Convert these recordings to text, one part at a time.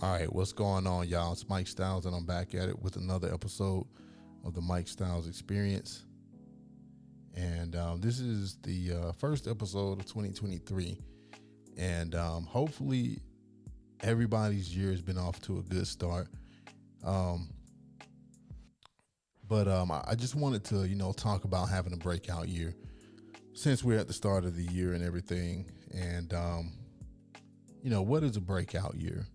All right, what's going on, y'all? It's Mike Styles, and I'm back at it with another episode of the Mike Styles Experience. And this is the first episode of 2023. And hopefully, everybody's year has been off to a good start. Um, but I just wanted to, talk about having a breakout year since we're at the start of the year and everything. And, what is a breakout year?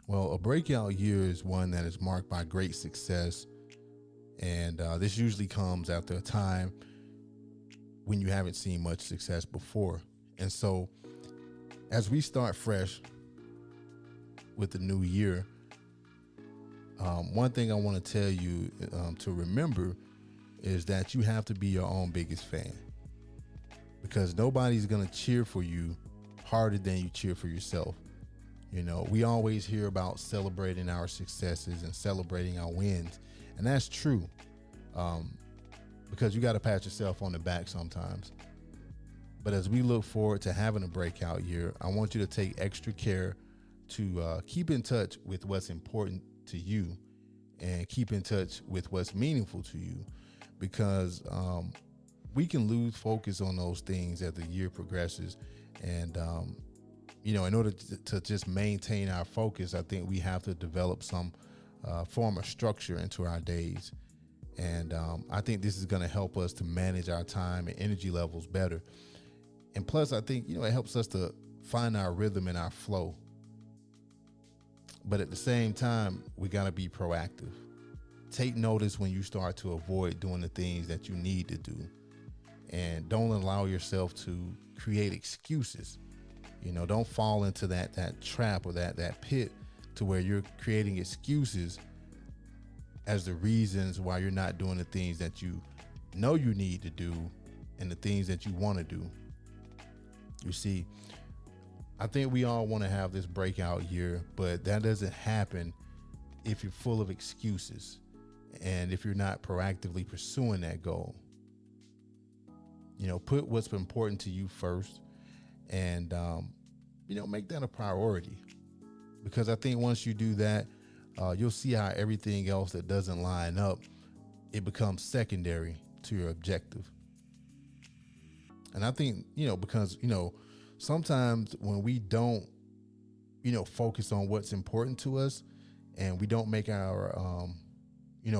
Well, a breakout year is one that is marked by great success. And this usually comes after a time when you haven't seen much success before. And so as we start fresh with the new year, one thing I want to tell you to remember is that you have to be your own biggest fan, because nobody's going to cheer for you harder than you cheer for yourself. We always hear about celebrating our successes and celebrating our wins, and that's true, because you got to pat yourself on the back sometimes. But as we look forward to having a breakout year, I want you to take extra care to keep in touch with what's important to you and keep in touch with what's meaningful to you, because we can lose focus on those things as the year progresses. And in order to just maintain our focus, I think we have to develop some form of structure into our days. And I think this is going to help us to manage our time and energy levels better. And plus, I think, it helps us to find our rhythm and our flow. But at the same time, we got to be proactive. Take notice when you start to avoid doing the things that you need to do. And don't allow yourself to create excuses. Don't fall into that trap or that pit to where you're creating excuses as the reasons why you're not doing the things that you know you need to do and the things that you want to do. You see, I think we all want to have this breakout year, but that doesn't happen if you're full of excuses and if you're not proactively pursuing that goal. Put what's important to you first, and make that a priority, because I think once you do that, you'll see how everything else that doesn't line up, it becomes secondary to your objective. And I think, because, sometimes when we don't, focus on what's important to us and we don't make our,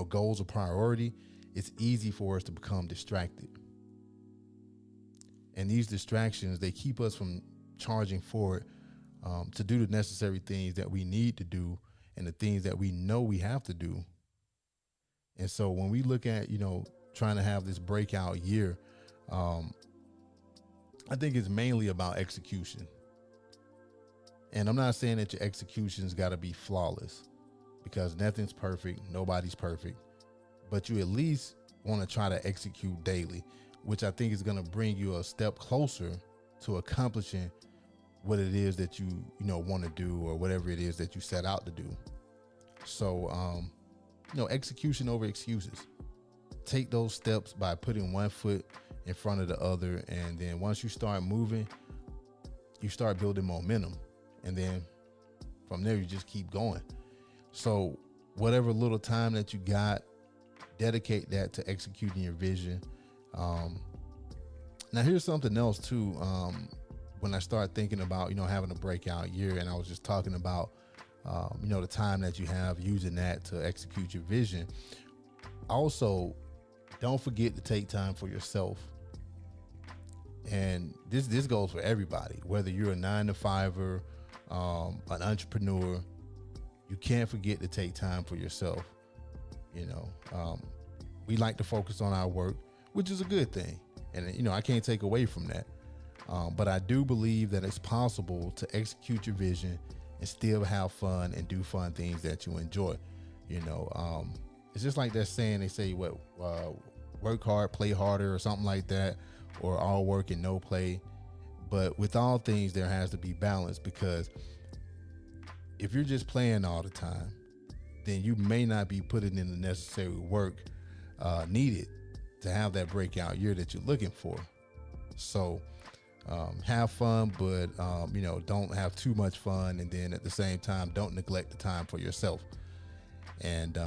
goals a priority, it's easy for us to become distracted. And these distractions, they keep us from charging forward to do the necessary things that we need to do and the things that we know we have to do. And so when we look at, trying to have this breakout year, I think it's mainly about execution. And I'm not saying that your execution's got to be flawless, because nothing's perfect. Nobody's perfect. But you at least want to try to execute daily, which I think is going to bring you a step closer to accomplishing what it is that you want to do, or whatever it is that you set out to do. So, execution over excuses. Take those steps by putting one foot in front of the other. And then once you start moving, you start building momentum. And then from there, you just keep going. So whatever little time that you got, dedicate that to executing your vision. Now here's something else too. When I start thinking about, having a breakout year, and I was just talking about, the time that you have using that to execute your vision. Also, don't forget to take time for yourself. And this goes for everybody, whether you're a 9-to-5er, an entrepreneur. You can't forget to take time for yourself. We like to focus on our work, which is a good thing. And, I can't take away from that. But I do believe that it's possible to execute your vision and still have fun and do fun things that you enjoy. It's just like that saying, they say, work hard, play harder, or something like that, or all work and no play. But with all things, there has to be balance, because if you're just playing all the time, then you may not be putting in the necessary work needed to have that breakout year that you're looking for. So Have fun, but don't have too much fun, and then at the same time, don't neglect the time for yourself. And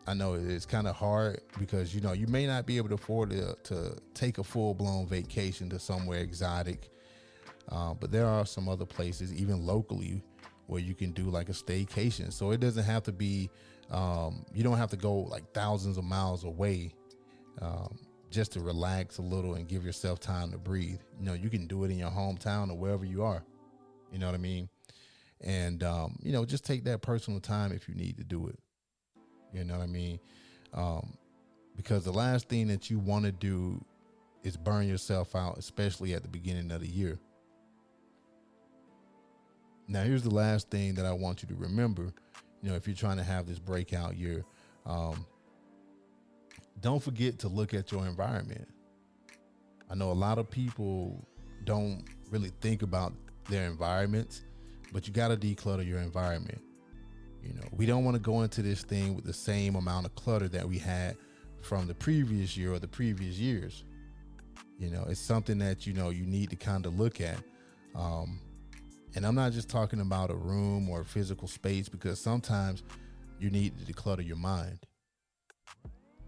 I know it's kind of hard because you may not be able to afford to take a full blown vacation to somewhere exotic, but there are some other places, even locally, where you can do like a staycation. So it doesn't have to be, you don't have to go like thousands of miles away, just to relax a little and give yourself time to breathe. You can do it in your hometown or wherever you are. You know what I mean? And, just take that personal time if you need to do it. You know what I mean? Because the last thing that you want to do is burn yourself out, especially at the beginning of the year. Now, here's the last thing that I want you to remember. If you're trying to have this breakout year, don't forget to look at your environment. I know a lot of people don't really think about their environments, but you got to declutter your environment. We don't want to go into this thing with the same amount of clutter that we had from the previous year or the previous years. It's something that, you need to kind of look at. And I'm not just talking about a room or a physical space, because sometimes you need to declutter your mind,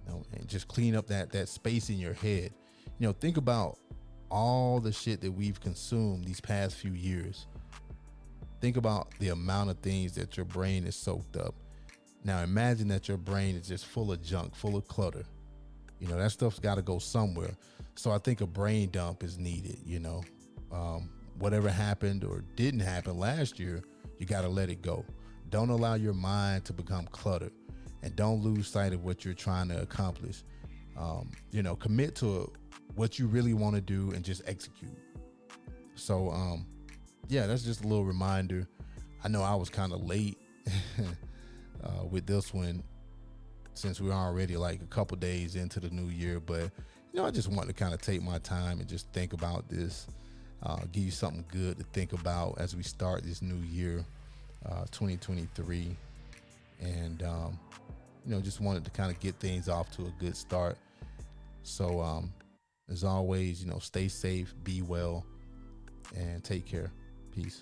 and just clean up that space in your head. Think about all the shit that we've consumed these past few years. Think about the amount of things that your brain is soaked up. Now imagine that your brain is just full of junk, full of clutter. That stuff's got to go somewhere. So I think a brain dump is needed. Whatever happened or didn't happen last year, you got to let it go. Don't allow your mind to become cluttered, and don't lose sight of what you're trying to accomplish. Commit to what you really want to do and just execute. So, that's just a little reminder. I know I was kind of late with this one, since we're already like a couple days into the new year, but I just want to kind of take my time and just think about this, give you something good to think about as we start this new year, 2023. And, just wanted to kind of get things off to a good start. So, as always, stay safe, be well, and take care. Peace.